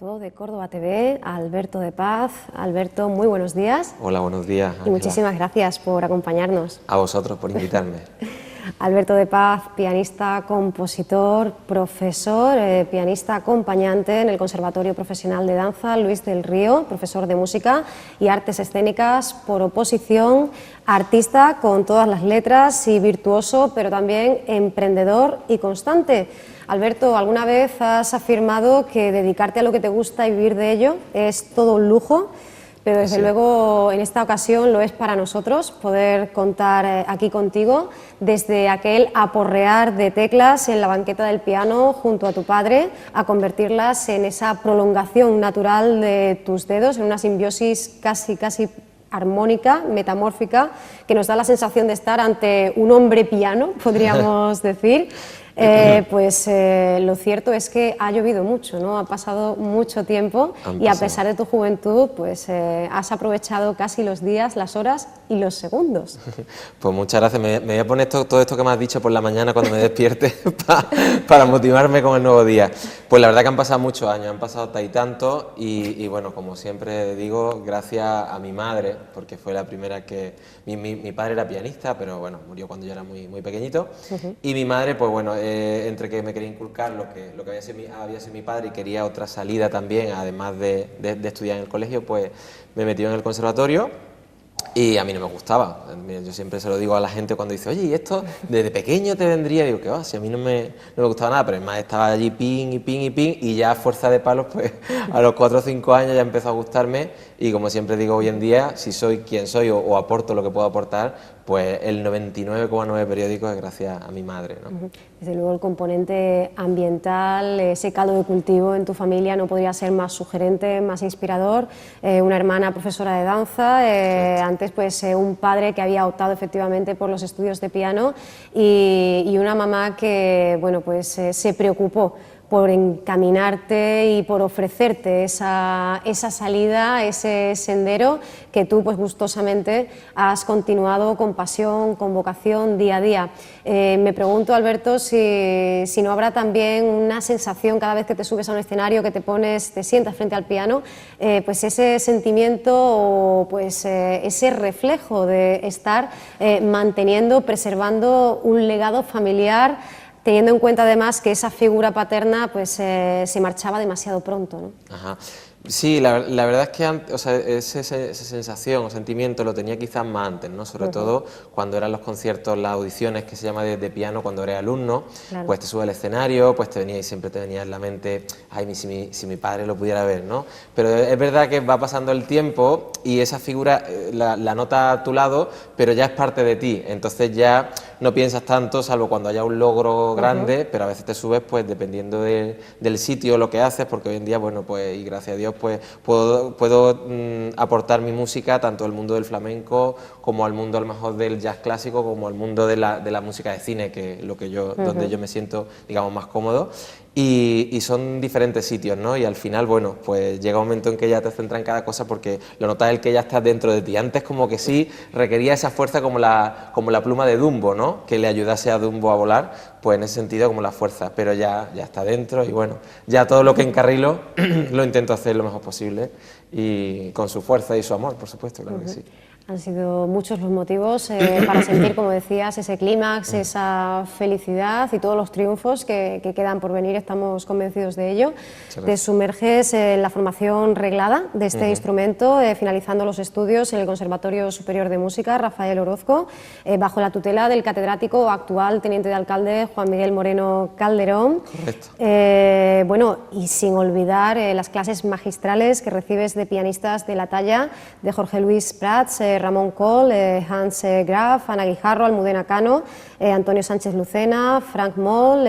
directo de Córdoba TV, Alberto de Paz. Alberto, muy buenos días. Hola, buenos días, Ángela. Y muchísimas gracias por acompañarnos. A vosotros por invitarme. Alberto de Paz, pianista, compositor, profesor, pianista acompañante en el Conservatorio Profesional de Danza Luis del Río, profesor de música y artes escénicas por oposición, artista con todas las letras y virtuoso, pero también emprendedor y constante. Alberto, ¿alguna vez has afirmado que dedicarte a lo que te gusta y vivir de ello es todo un lujo? Pero desde luego en esta ocasión lo es para nosotros poder contar aquí contigo desde aquel aporrear de teclas en la banqueta del piano junto a tu padre a convertirlas en esa prolongación natural de tus dedos, en una simbiosis casi armónica, metamórfica, que nos da la sensación de estar ante un hombre piano, podríamos decir. Lo cierto es que ha llovido mucho, ¿no? Ha pasado mucho tiempo y a pesar de tu juventud, pues has aprovechado casi los días, las horas y los segundos. Pues muchas gracias. Me voy a poner todo esto que me has dicho por la mañana cuando me despierte para motivarme con el nuevo día. Pues la verdad que han pasado muchos años, han pasado hasta y tanto y bueno, como siempre digo, gracias a mi madre, porque fue la primera que... Mi padre era pianista, pero bueno, murió cuando yo era muy pequeñito. Y mi madre, pues bueno, entre que me quería inculcar lo que había sido mi padre y quería otra salida también, además de estudiar en el colegio, pues me metió en el conservatorio y a mí no me gustaba. Yo siempre se lo digo a la gente cuando dice, oye, ¿y esto desde pequeño te vendría? Y digo, ¿qué va? Si a mí no me gustaba nada, pero además estaba allí pin y ya a fuerza de palos, pues a los 4 o 5 años ya empezó a gustarme y como siempre digo hoy en día, si soy quien soy o aporto lo que puedo aportar, pues el 99,9 periódicos es gracias a mi madre, ¿no? Desde luego el componente ambiental, ese caldo de cultivo en tu familia no podría ser más sugerente, más inspirador. Una hermana profesora de danza, antes pues un padre que había optado efectivamente por los estudios de piano y una mamá que bueno, pues, se preocupó por encaminarte y por ofrecerte esa salida, ese sendero que tú pues gustosamente has continuado con pasión, con vocación, día a día. Me pregunto, Alberto, si no habrá también una sensación cada vez que te subes a un escenario, que te sientas frente al piano, pues ese sentimiento o pues ese reflejo de estar manteniendo, preservando un legado familiar, teniendo en cuenta además que esa figura paterna pues, se marchaba demasiado pronto, ¿no? Ajá. Sí, la verdad es que esa sensación o sentimiento lo tenía quizás más antes, ¿no? Sobre todo cuando eran los conciertos, las audiciones que se llama de piano, cuando eres alumno, pues te sube al escenario, pues siempre te venía en la mente, ay, si mi padre lo pudiera ver, ¿no? Pero es verdad que va pasando el tiempo y esa figura la nota a tu lado, pero ya es parte de ti, entonces ya no piensas tanto, salvo cuando haya un logro grande, pero a veces te subes pues dependiendo del sitio, lo que haces, porque hoy en día, bueno, pues y gracias a Dios, pues puedo aportar mi música tanto al mundo del flamenco como al mundo a lo mejor del jazz clásico, como al mundo de la música de cine, que es donde yo me siento, digamos, más cómodo. Y son diferentes sitios, ¿no? Y al final, bueno, pues llega un momento en que ya te centras en cada cosa porque lo notas el que ya está dentro de ti. Antes como que sí requería esa fuerza como la pluma de Dumbo, ¿no? Que le ayudase a Dumbo a volar, pues en ese sentido como la fuerza, pero ya está dentro y bueno, ya todo lo que encarrilo lo intento hacer lo mejor posible y con su fuerza y su amor, por supuesto, claro que sí. Han sido muchos los motivos para sentir, como decías, ese clímax, esa felicidad y todos los triunfos que quedan por venir, estamos convencidos de ello. Te sumerges en la formación reglada de este instrumento, finalizando los estudios en el Conservatorio Superior de Música Rafael Orozco, bajo la tutela del catedrático actual teniente de alcalde Juan Miguel Moreno Calderón. Correcto. Bueno, y sin olvidar las clases magistrales que recibes de pianistas de la talla de Jorge Luis Prats, Ramón Coll, Hans Graf, Ana Guijarro, Almudena Cano, Antonio Sánchez Lucena, Frank Moll,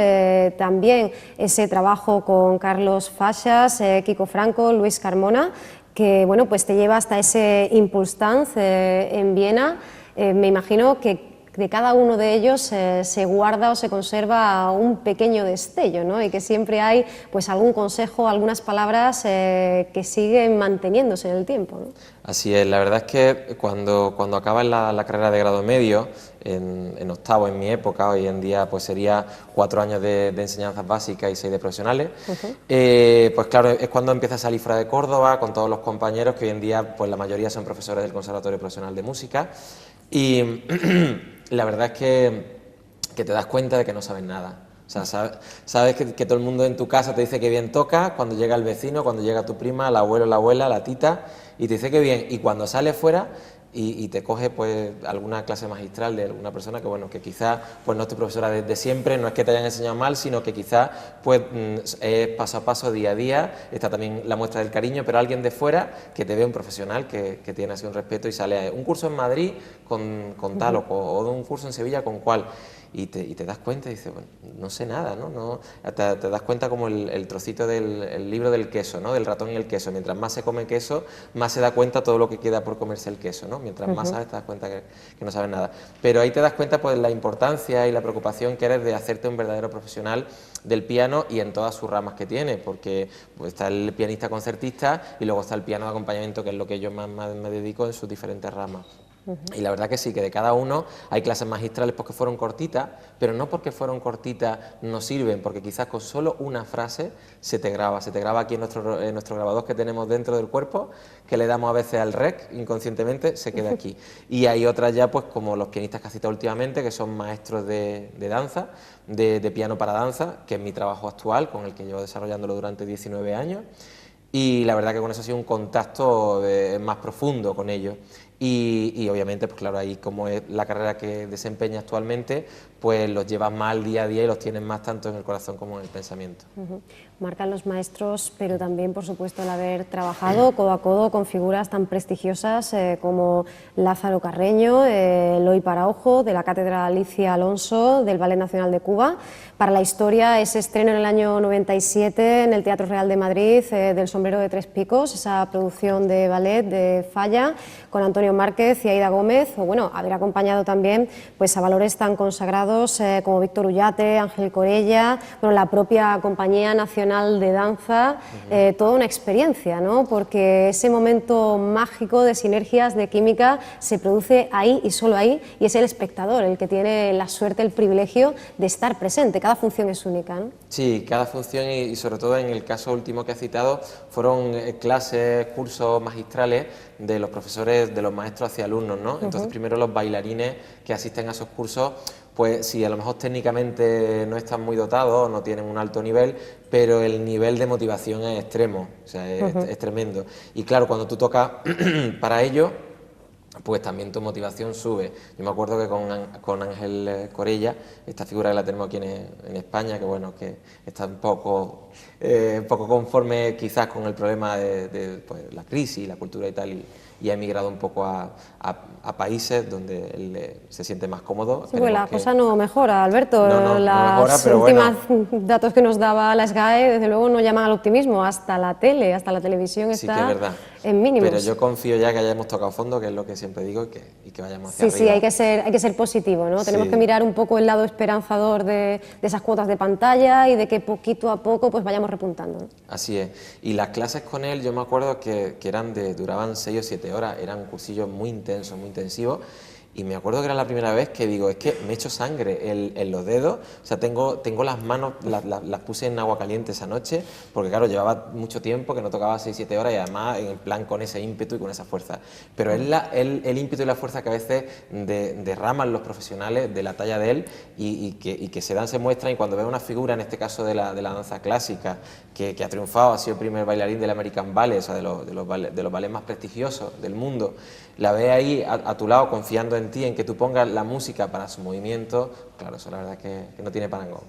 también ese trabajo con Carlos Fachas, Kiko Franco, Luis Carmona, que bueno, pues te lleva hasta ese Impulse Dance en Viena. Me imagino que de cada uno de ellos se guarda o se conserva un pequeño destello, ¿no? Y que siempre hay pues algún consejo, algunas palabras que siguen manteniéndose en el tiempo, ¿no? Así es, la verdad es que cuando acabas la carrera de grado medio, en octavo en mi época, hoy en día pues sería 4 años de enseñanzas básicas y 6 de profesionales, pues claro, es cuando empiezas a salir fuera de Córdoba con todos los compañeros que hoy en día pues la mayoría son profesores del Conservatorio Profesional de Música y la verdad es que te das cuenta de que no sabes nada. O sea, sabes que todo el mundo en tu casa te dice que bien toca, cuando llega el vecino, cuando llega tu prima, el abuelo, la abuela, la tita, y te dice que bien, y cuando sales fuera y te coges pues alguna clase magistral de alguna persona que bueno, que quizás pues no es tu profesora desde siempre, no es que te hayan enseñado mal, sino que quizás pues es paso a paso, día a día, está también la muestra del cariño, pero alguien de fuera que te ve un profesional que tiene así un respeto y sale a un curso en Madrid con tal o de un curso en Sevilla con cual. Y te das cuenta y dices, bueno, no sé nada, ¿no? Te das cuenta como el trocito del libro del queso, ¿no? Del ratón y el queso. Mientras más se come queso, más se da cuenta todo lo que queda por comerse el queso, ¿no? Mientras más sabes, te das cuenta que no sabes nada. Pero ahí te das cuenta pues la importancia y la preocupación que eres de hacerte un verdadero profesional del piano y en todas sus ramas que tiene, porque pues, está el pianista concertista y luego está el piano de acompañamiento, que es lo que yo más me dedico en sus diferentes ramas. Y la verdad que sí, que de cada uno hay clases magistrales porque fueron cortitas, pero no porque fueron cortitas no sirven, porque quizás con solo una frase se te graba aquí en nuestro grabador que tenemos dentro del cuerpo, que le damos a veces al rec inconscientemente, se queda aquí. Y hay otras ya, pues como los pianistas que has citado últimamente, que son maestros de danza, de piano para danza, que es mi trabajo actual, con el que llevo desarrollándolo durante 19 años, y la verdad que con eso ha sido un contacto más profundo con ellos. Y obviamente, pues claro, ahí como es la carrera que desempeña actualmente, pues los llevas más al día a día y los tienes más tanto en el corazón como en el pensamiento. Marcan los maestros, pero también, por supuesto, el haber trabajado codo a codo con figuras tan prestigiosas como Lázaro Carreño, Eloy Paraojo, de la Cátedra Alicia Alonso, del Ballet Nacional de Cuba. Para la historia, ese estreno en el año 97 en el Teatro Real de Madrid del Sombrero de Tres Picos, esa producción de ballet de Falla, con Antonio Márquez y Aida Gómez, o bueno, haber acompañado también pues, a valores tan consagrados como Víctor Ullate, Ángel Corella, bueno, la propia Compañía Nacional de Danza, toda una experiencia, ¿no? Porque ese momento mágico de sinergias, de química, se produce ahí y solo ahí, y es el espectador el que tiene la suerte, el privilegio de estar presente. Cada función es única, ¿no? Sí, cada función y sobre todo en el caso último que has citado, fueron clases, cursos magistrales de los profesores, de los maestros hacia alumnos, ¿no? Entonces primero los bailarines que asisten a esos cursos, pues si a lo mejor técnicamente no están muy dotados, no tienen un alto nivel, pero el nivel de motivación es extremo, o sea, es tremendo. Y claro, cuando tú tocas para ello, pues también tu motivación sube. Yo me acuerdo que con Ángel Corella, esta figura que la tenemos aquí en España, que bueno, que está un poco conforme quizás con el problema de pues, la crisis, la cultura y tal, y ha emigrado un poco a países donde él se siente más cómodo. Sí, pues la cosa no mejora, Alberto. No Las mejora, pero últimas bueno, datos que nos daba la SGAE, desde luego, no llaman al optimismo. Hasta la tele, hasta la televisión sí que es está verdad. en mínimos. Pero yo confío ya que hayamos tocado fondo, que es lo que siempre digo, y que vayamos hacia Sí, arriba. sí, hay que ser positivo, ¿no? Sí. Tenemos que mirar un poco el lado esperanzador de esas cuotas de pantalla y de que poquito a poco pues vayamos repuntando, ¿no? Así es. Y las clases con él, yo me acuerdo que duraban 6 o 7 horas, eran cursillos muy intensos, muy intensivos. Y me acuerdo que era la primera vez que digo, es que me echo sangre en los dedos, o sea, tengo las manos, las puse en agua caliente esa noche, porque claro, llevaba mucho tiempo que no tocaba 6-7 horas y además en plan con ese ímpetu y con esa fuerza. Pero es el ímpetu y la fuerza que a veces derraman los profesionales de la talla de él y que se muestran, y cuando ves una figura, en este caso de la danza clásica, que ha triunfado, ha sido el primer bailarín del American Ballet, o sea, de los ballets más prestigiosos del mundo, la ves ahí a tu lado confiando en ti, en que tú pongas la música para su movimiento, claro, eso la verdad que no tiene parangón.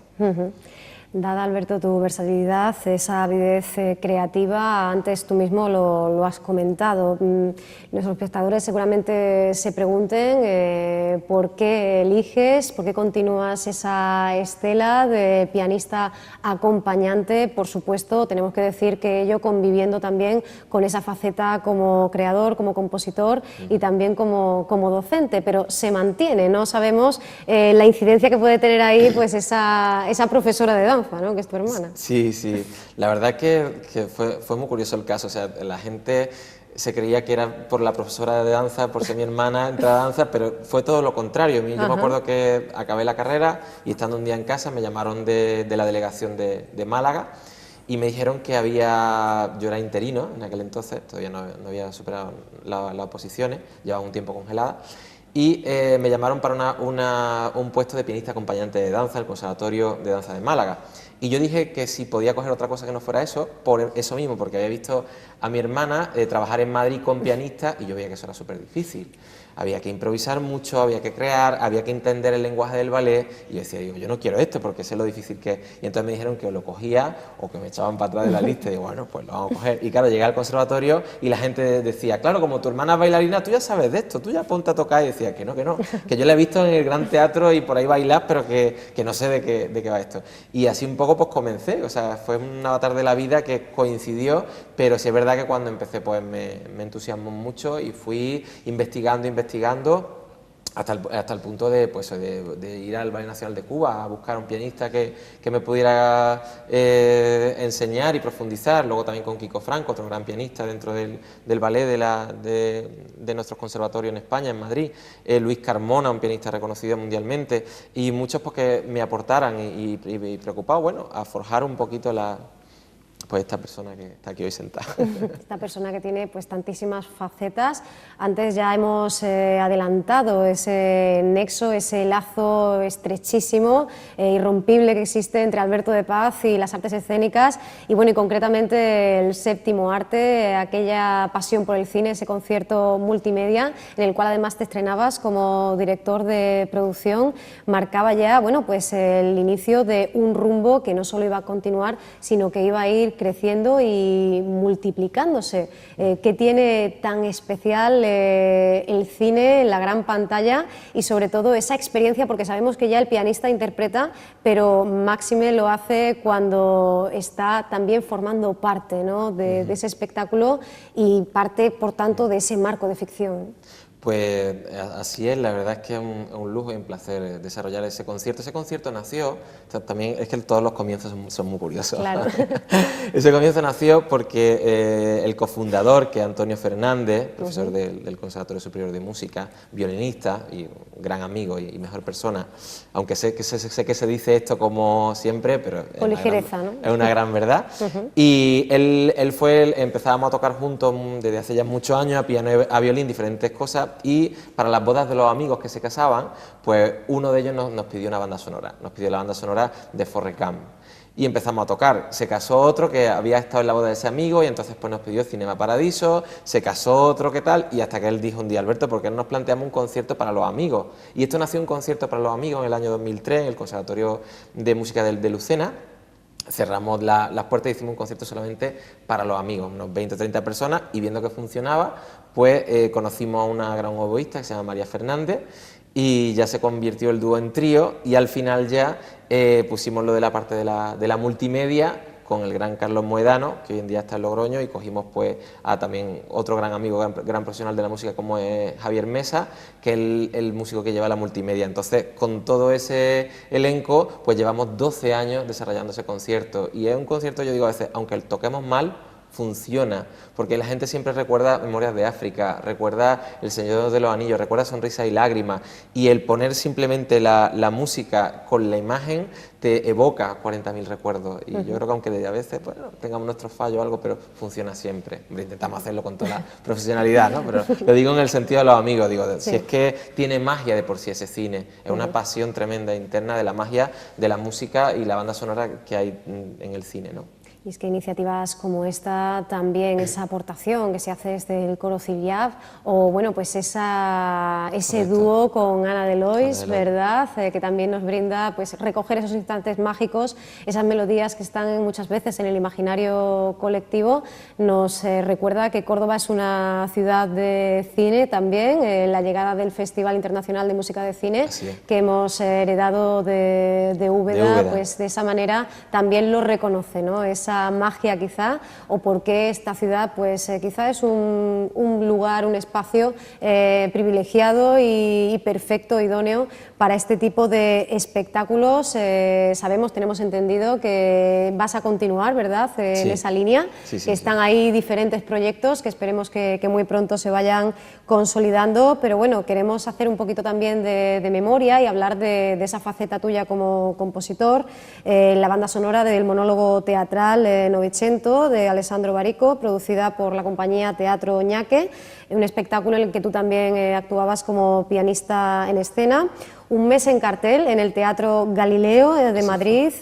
Dada, Alberto, tu versatilidad, esa avidez creativa, antes tú mismo lo has comentado. Nuestros espectadores seguramente se pregunten por qué eliges, por qué continúas esa estela de pianista acompañante. Por supuesto, tenemos que decir que ello conviviendo también con esa faceta como creador, como compositor y también como docente, pero se mantiene, no sabemos la incidencia que puede tener ahí pues esa profesora de danza, ¿no?, que es tu hermana. Sí, sí, la verdad que fue muy curioso el caso, o sea, la gente se creía que era por la profesora de danza, por ser mi hermana, entrar a danza, pero fue todo lo contrario. Yo me acuerdo que acabé la carrera y estando un día en casa me llamaron de la delegación de Málaga y me dijeron que yo era interino en aquel entonces, todavía no había superado las oposiciones, llevaba un tiempo congelada, y me llamaron para un puesto de pianista acompañante de danza en el Conservatorio de Danza de Málaga. Y yo dije que si podía coger otra cosa que no fuera eso, por eso mismo, porque había visto a mi hermana trabajar en Madrid con pianistas y yo veía que eso era súper difícil. Había que improvisar mucho, había que crear, había que entender el lenguaje del ballet y yo decía, yo no quiero esto porque sé lo difícil que es. Y entonces me dijeron que o lo cogía o que me echaban para atrás de la lista y digo, bueno, pues lo vamos a coger. Y claro, llegué al conservatorio y la gente decía, claro, como tu hermana es bailarina, tú ya sabes de esto, tú ya ponte a tocar. Y decía que no, que yo la he visto en el Gran Teatro y por ahí bailar, pero que no sé de qué va esto. Y así un poco pues comencé, o sea, fue un avatar de la vida que coincidió, pero sí es verdad que cuando empecé pues me entusiasmó mucho y fui investigando hasta el punto de ir al Ballet Nacional de Cuba a buscar un pianista que me pudiera enseñar y profundizar, luego también con Kiko Franco, otro gran pianista dentro del ballet de nuestros conservatorios en España, en Madrid, Luis Carmona, un pianista reconocido mundialmente, y muchos pues que me aportaran y preocupado, bueno, a forjar un poquito pues esta persona que está aquí hoy sentada. Esta persona que tiene pues tantísimas facetas. Antes ya hemos adelantado ese nexo, ese lazo estrechísimo, irrompible que existe entre Alberto de Paz y las artes escénicas y bueno, y concretamente el séptimo arte, aquella pasión por el cine, ese concierto multimedia en el cual además te estrenabas como director de producción, marcaba ya, bueno, pues el inicio de un rumbo que no solo iba a continuar, sino que iba a ir creciendo y multiplicándose. ¿Qué tiene tan especial el cine en la gran pantalla y sobre todo esa experiencia? Porque sabemos que ya el pianista interpreta, pero máxime lo hace cuando está también formando parte, ¿no?, de ese espectáculo y parte, por tanto, de ese marco de ficción. Pues así es, la verdad es que es un lujo y un placer desarrollar ese concierto. Ese concierto nació, o sea, también es que todos los comienzos son muy curiosos. Claro. Ese comienzo nació porque el cofundador, que es Antonio Fernández, profesor del Conservatorio Superior de Música, violinista y gran amigo y mejor persona, aunque sé que se dice esto como siempre, pero con ligereza, ¿no? Es una gran verdad. Y empezábamos a tocar juntos desde hace ya muchos años, a piano y a violín, diferentes cosas. Y para las bodas de los amigos que se casaban, pues uno de ellos nos pidió una banda sonora, nos pidió la banda sonora de Forrest Gump. Y empezamos a tocar. Se casó otro que había estado en la boda de ese amigo y entonces pues nos pidió Cinema Paradiso, se casó otro que tal y hasta que él dijo un día, Alberto, ¿por qué no nos planteamos un concierto para los amigos? Y esto nació un concierto para los amigos en el año 2003 en el Conservatorio de Música de Lucena. Cerramos las puertas y hicimos un concierto solamente para los amigos, unos 20 o 30 personas, y viendo que funcionaba, pues conocimos a una gran oboísta que se llama María Fernández y ya se convirtió el dúo en trío y al final ya pusimos lo de la parte de la multimedia con el gran Carlos Moedano, que hoy en día está en Logroño, y cogimos pues a también otro gran amigo, gran profesional de la música como es Javier Mesa, que es el músico que lleva la multimedia. Entonces, con todo ese elenco, pues llevamos 12 años desarrollando ese concierto, y es un concierto, yo digo a veces, aunque toquemos mal, funciona, porque la gente siempre recuerda Memorias de África, recuerda El Señor de los Anillos, recuerda Sonrisa y Lágrimas, y el poner simplemente la música con la imagen te evoca 40.000 recuerdos, y yo creo que aunque a veces bueno, tengamos nuestros fallos o algo, pero funciona siempre. Intentamos hacerlo con toda la profesionalidad, ¿no? Pero lo digo en el sentido de los amigos, digo, sí. Si es que tiene magia de por sí ese cine, es una pasión tremenda interna de la magia de la música y la banda sonora que hay en el cine, ¿no? Y es que iniciativas como esta, también esa aportación que se hace desde el coro Ciliab, o bueno, pues ese dúo con Ana Delois, ¿verdad? Que también nos brinda pues recoger esos instantes mágicos, esas melodías que están muchas veces en el imaginario colectivo. Nos recuerda que Córdoba es una ciudad de cine también, la llegada del Festival Internacional de Música de Cine, que hemos heredado de Úbeda, pues de esa manera también lo reconoce, ¿no? Esa magia quizá, o por qué esta ciudad pues quizá es un lugar, un espacio privilegiado y perfecto, idóneo para este tipo de espectáculos. Sabemos, tenemos entendido que vas a continuar, ¿verdad?, en esa línea, que están ahí diferentes proyectos que esperemos que muy pronto se vayan consolidando, pero bueno, queremos hacer un poquito también de memoria y hablar de esa faceta tuya como compositor, la banda sonora del monólogo teatral Novecento de Alessandro Barico, producida por la compañía Teatro Ñaque, un espectáculo en el que tú también actuabas como pianista en escena. Un mes en cartel en el Teatro Galileo de Madrid,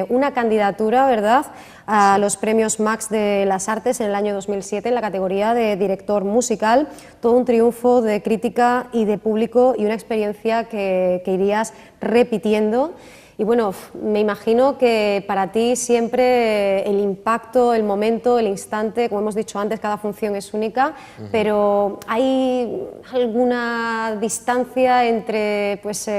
una candidatura, ¿verdad?, a los premios Max de las Artes en el año 2007 en la categoría de director musical, todo un triunfo de crítica y de público y una experiencia que irías repitiendo. Y bueno, me imagino que para ti siempre el impacto, el momento, el instante, como hemos dicho antes, cada función es única, pero ¿hay alguna distancia entre pues,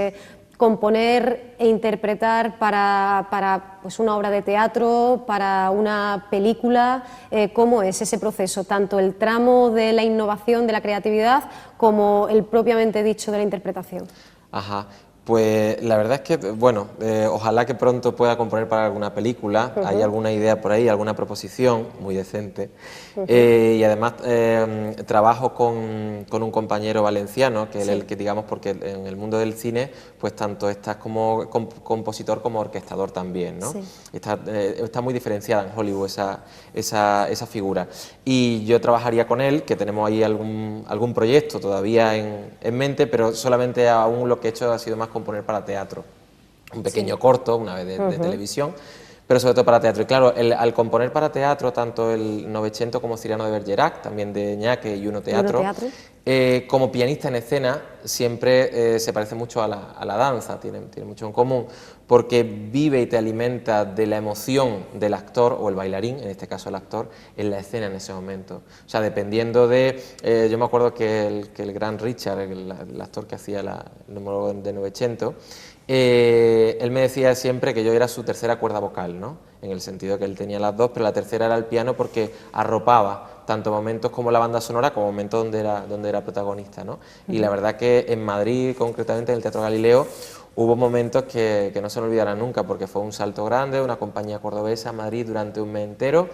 componer e interpretar para pues, una obra de teatro, para una película? ¿Cómo es ese proceso? Tanto el tramo de la innovación, de la creatividad, como el propiamente dicho de la interpretación. Ajá. Pues la verdad es que, bueno, ojalá que pronto pueda componer para alguna película, hay alguna idea por ahí, alguna proposición muy decente, y además trabajo con un compañero valenciano, que es el que, digamos, porque en el mundo del cine, pues tanto estás como compositor como orquestador también, ¿no? Está muy diferenciada en Hollywood esa figura, y yo trabajaría con él, que tenemos ahí algún proyecto todavía en mente, pero solamente aún lo que he hecho ha sido más componer para teatro, un pequeño corto, una vez de televisión, pero sobre todo para teatro. Y claro, al componer para teatro, tanto el Novecento como Cyrano de Bergerac, también de Ñaque y Uno Teatro, como pianista en escena, siempre se parece mucho a la danza, tiene mucho en común, porque vive y te alimenta de la emoción del actor o el bailarín, en este caso el actor, en la escena en ese momento. O sea, dependiendo de... yo me acuerdo que el gran Richard, el actor que hacía el monólogo de Novecento, él me decía siempre que yo era su tercera cuerda vocal, ¿no? En el sentido que él tenía las dos, pero la tercera era el piano porque arropaba tanto momentos como la banda sonora como momentos donde era protagonista, ¿no? Y la verdad que en Madrid, concretamente en el Teatro Galileo, hubo momentos que no se me olvidarán nunca, porque fue un salto grande, una compañía cordobesa en Madrid durante un mes entero,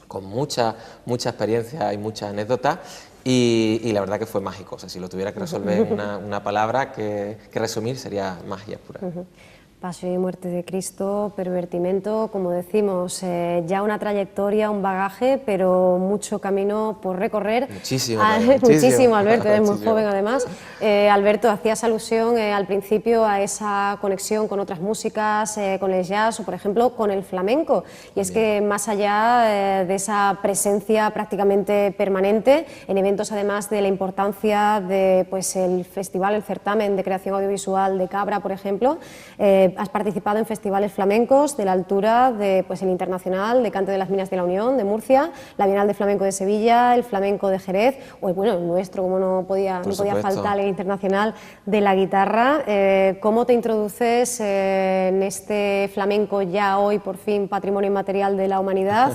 con mucha experiencia y muchas anécdotas, y la verdad que fue mágico. O sea, si lo tuviera que resolver en una palabra que resumir, sería magia pura. Pasión y muerte de Cristo, Pervertimento, como decimos, ya una trayectoria, un bagaje, pero mucho camino por recorrer. Muchísimo, muchísimo, Alberto, eres muy joven además. Alberto, hacías alusión al principio a esa conexión con otras músicas, con el jazz o, por ejemplo, con el flamenco. Y es que más allá de esa presencia prácticamente permanente, en eventos además de la importancia de pues, el festival, el certamen de creación audiovisual de Cabra, por ejemplo, has participado en festivales flamencos de la altura de pues, el Internacional de Cante de las Minas de la Unión de Murcia, la Bienal de Flamenco de Sevilla, el Flamenco de Jerez, o bueno, el nuestro, como no podía faltar, el Internacional de la Guitarra. ¿Cómo te introduces en este flamenco ya hoy por fin Patrimonio Inmaterial de la Humanidad,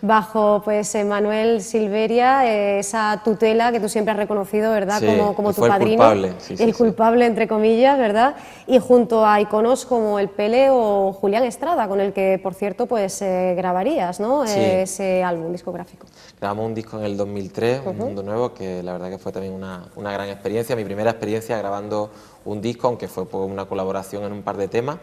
bajo pues Manuel Silveria, esa tutela que tú siempre has reconocido, ¿verdad? Como tu padrino, el culpable entre comillas, ¿verdad? Y junto a iconos como el Pele o Julián Estrada, con el que, por cierto, pues grabarías, ¿no? Ese álbum discográfico. Grabamos un disco en el 2003, Un Mundo Nuevo, que la verdad que fue también una gran experiencia, mi primera experiencia grabando un disco, aunque fue por una colaboración en un par de temas,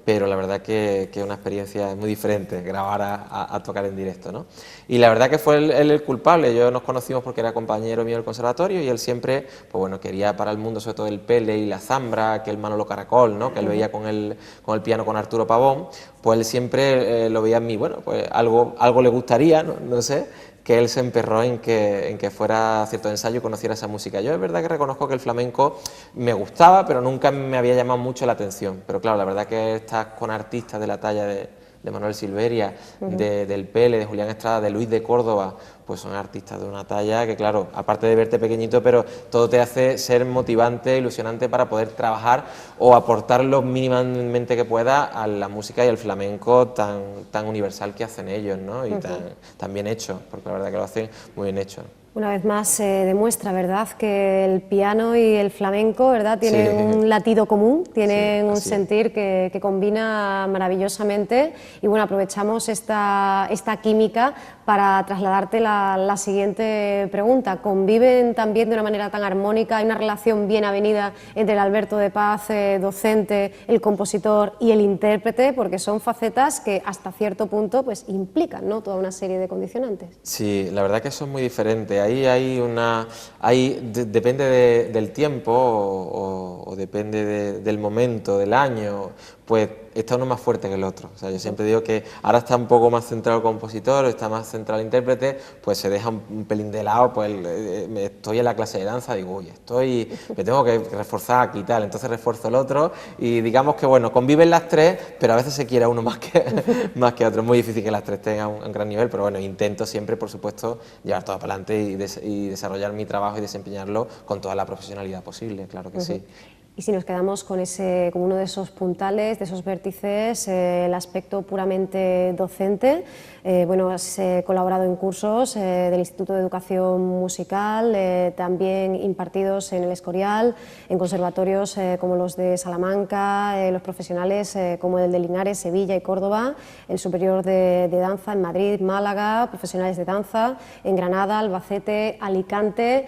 pero la verdad que es una experiencia muy diferente grabar a tocar en directo, ¿no? Y la verdad que fue él el culpable. Yo nos conocimos porque era compañero mío del conservatorio y él siempre, pues bueno, quería para el mundo sobre todo el Pele y la Zambra, que el Manolo Caracol, ¿no? Que él veía con él con el piano con Arturo Pavón, pues él siempre lo veía en mí, bueno, pues algo le gustaría, no sé, que él se emperró en que fuera a ciertos ensayos y conociera esa música. Yo es verdad que reconozco que el flamenco me gustaba, pero nunca me había llamado mucho la atención. Pero claro, la verdad que estás con artistas de la talla de Manuel Silveria, del Pele, de Julián Estrada, de Luis de Córdoba, pues son artistas de una talla que, claro, aparte de verte pequeñito, pero todo te hace ser motivante, ilusionante para poder trabajar o aportar lo mínimamente que pueda a la música y al flamenco tan universal que hacen ellos, ¿no? Y tan bien hecho, porque la verdad que lo hacen muy bien hecho. Una vez más se demuestra, ¿verdad?, que el piano y el flamenco, ¿verdad?, tienen un latido común, tienen un sentir que combina maravillosamente. Y bueno, aprovechamos esta química para trasladarte la siguiente pregunta. ¿Conviven también de una manera tan armónica? ¿Hay una relación bien avenida entre el Alberto de Paz, docente, el compositor y el intérprete? Porque son facetas que hasta cierto punto pues implican, ¿no?, toda una serie de condicionantes. Sí, la verdad que eso es muy diferente. Depende del tiempo o depende del momento, del año, pues está uno más fuerte que el otro. O sea, yo siempre digo que ahora está un poco más centrado el compositor, está más centrado el intérprete, pues se deja un pelín de lado, pues estoy en la clase de danza, digo, uy, me tengo que reforzar aquí y tal, entonces refuerzo el otro y digamos que bueno, conviven las tres, pero a veces se quiere a uno más que a otro. Es muy difícil que las tres tengan un gran nivel, pero bueno, intento siempre, por supuesto, llevar todo para adelante y desarrollar mi trabajo y desempeñarlo con toda la profesionalidad posible, claro que sí. Y si nos quedamos con como uno de esos puntales, de esos vértices, el aspecto puramente docente, bueno, has colaborado en cursos del Instituto de Educación Musical, también impartidos en el Escorial, en conservatorios como los de Salamanca, los profesionales como el de Linares, Sevilla y Córdoba, el Superior de Danza en Madrid, Málaga, profesionales de danza en Granada, Albacete, Alicante,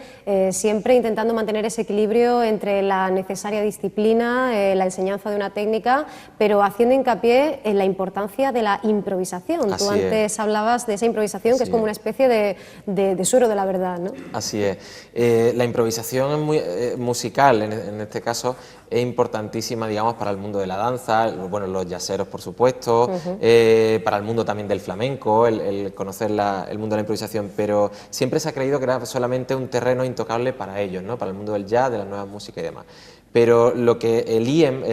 siempre intentando mantener ese equilibrio entre la necesaria disciplina, la enseñanza de una técnica, pero haciendo hincapié en la importancia de la improvisación. Tú antes hablabas de esa improvisación que es como una especie de suero de la verdad, ¿no? Así es. La improvisación es muy musical, en este caso, es importantísima, digamos, para el mundo de la danza, bueno, los jazzeros, por supuesto, para el mundo también del flamenco, el conocer el mundo de la improvisación, pero siempre se ha creído que era solamente un terreno intocable para ellos, ¿no?, para el mundo del jazz, de la nueva música y demás. Pero lo que el IEM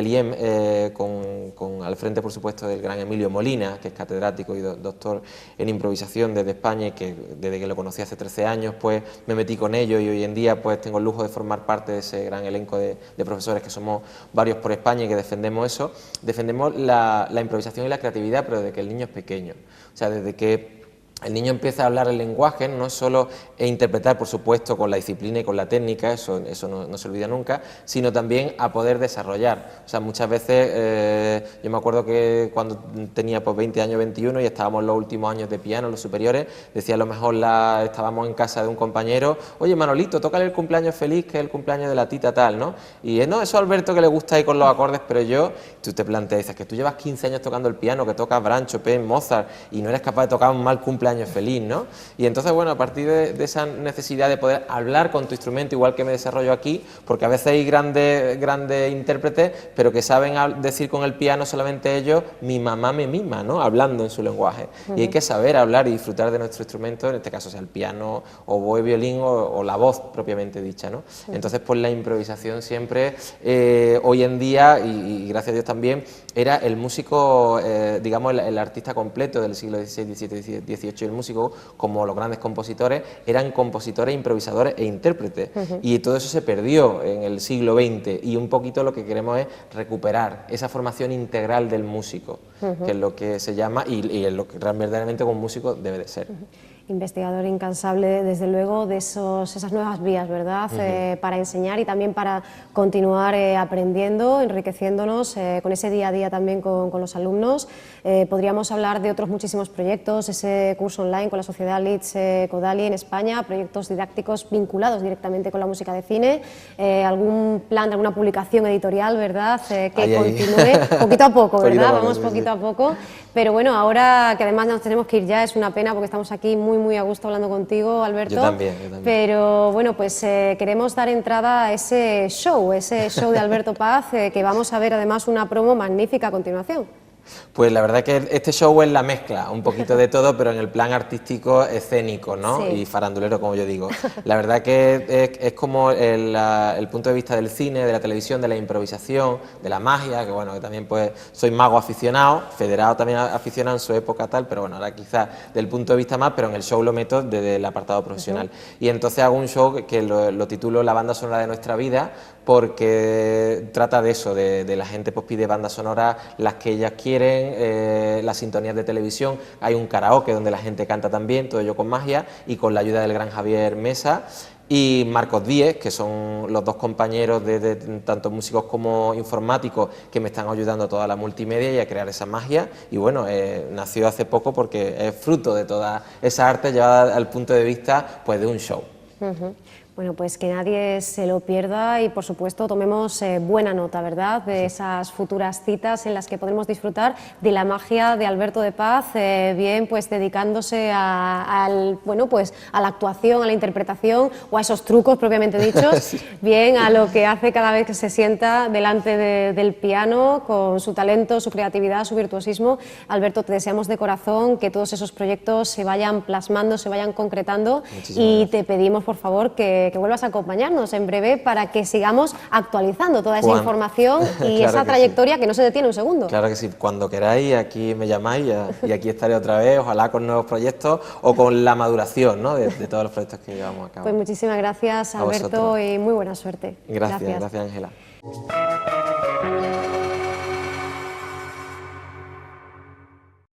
al frente, por supuesto, del gran Emilio Molina, que es catedrático y doctor en improvisación desde España, y que desde que lo conocí hace 13 años, pues me metí con ellos y hoy en día pues tengo el lujo de formar parte de ese gran elenco de profesores que somos varios por España y que defendemos eso. Defendemos la improvisación y la creatividad, pero desde que el niño es pequeño. O sea, desde que el niño empieza a hablar el lenguaje, no es solo interpretar, por supuesto, con la disciplina y con la técnica, eso no se olvida nunca, sino también a poder desarrollar. O sea, muchas veces, yo me acuerdo que cuando tenía pues 20 años, 21, y estábamos en los últimos años de piano, los superiores, decía a lo mejor estábamos en casa de un compañero, oye, Manolito, tócale el cumpleaños feliz, que es el cumpleaños de la tita tal, ¿no? Y no, eso a Alberto que le gusta ir con los acordes, pero tú te planteas, dices que tú llevas 15 años tocando el piano, que tocas Brahms, Chopin, Mozart, y no eres capaz de tocar un mal cumpleaños feliz, ¿no? Y entonces, bueno, a partir de esa necesidad de poder hablar con tu instrumento, igual que me desarrollo aquí, porque a veces hay grandes intérpretes, pero que saben decir con el piano solamente ellos, mi mamá me mima, ¿no?, hablando en su lenguaje. Y hay que saber hablar y disfrutar de nuestro instrumento, en este caso sea el piano, oboe, violín o la voz propiamente dicha, ¿no? Entonces, pues la improvisación siempre, hoy en día, y gracias a Dios también, era el músico, digamos, el artista completo del siglo XVI, XVII, XVIII, el músico, como los grandes compositores, eran compositores, improvisadores e intérpretes. Y todo eso se perdió en el siglo XX y un poquito lo que queremos es recuperar esa formación integral del músico, que es lo que se llama y es lo que verdaderamente como músico debe de ser. Investigador incansable, desde luego, de esas nuevas vías, ¿verdad?, para enseñar y también para continuar aprendiendo, enriqueciéndonos con ese día a día también con los alumnos. Podríamos hablar de otros muchísimos proyectos, ese curso online con la Sociedad Leeds Codali en España, proyectos didácticos vinculados directamente con la música de cine, algún plan de alguna publicación editorial, ¿verdad?, que continúe poquito a poco, ¿verdad? Vamos poquito a poco, pero bueno, ahora que además nos tenemos que ir ya, es una pena porque estamos aquí muy muy a gusto hablando contigo, Alberto. Yo también. Pero bueno, pues queremos dar entrada a ese show de Alberto Paz, que vamos a ver además una promo magnífica a continuación. Pues la verdad que este show es la mezcla, un poquito de todo, pero en el plan artístico, escénico, ¿no? Sí. Y farandulero, como yo digo. La verdad que es como el punto de vista del cine, de la televisión, de la improvisación, de la magia, que bueno, que también pues soy mago aficionado, federado también aficionado en su época tal, pero bueno, ahora quizás del punto de vista más, pero en el show lo meto desde el apartado profesional. Y entonces hago un show que lo titulo La banda sonora de nuestra vida, porque trata de eso, de la gente pues pide bandas sonoras, las que ellas quieren, las sintonías de televisión, hay un karaoke donde la gente canta también, todo ello con magia y con la ayuda del gran Javier Mesa y Marcos Díez, que son los dos compañeros de tanto músicos como informáticos que me están ayudando a toda la multimedia y a crear esa magia. Y bueno, nació hace poco porque es fruto de toda esa arte llevada al punto de vista pues de un show. Bueno, pues que nadie se lo pierda y, por supuesto, tomemos buena nota, ¿verdad?, de esas futuras citas en las que podremos disfrutar de la magia de Alberto de Paz, bien pues dedicándose bueno, pues a la actuación, a la interpretación o a esos trucos propiamente dichos, sí. Bien a lo que hace cada vez que se sienta delante del piano con su talento, su creatividad, su virtuosismo. Alberto, te deseamos de corazón que todos esos proyectos se vayan plasmando, se vayan concretando. Muchísimas gracias. Te pedimos, por favor, que vuelvas a acompañarnos en breve para que sigamos actualizando toda esa información y claro esa trayectoria que no se detiene un segundo. Claro que sí, cuando queráis aquí me llamáis y aquí estaré otra vez, ojalá con nuevos proyectos o con la maduración, ¿no?, de todos los proyectos que llevamos a cabo. Pues muchísimas gracias, Alberto, y muy buena suerte. Gracias, Ángela.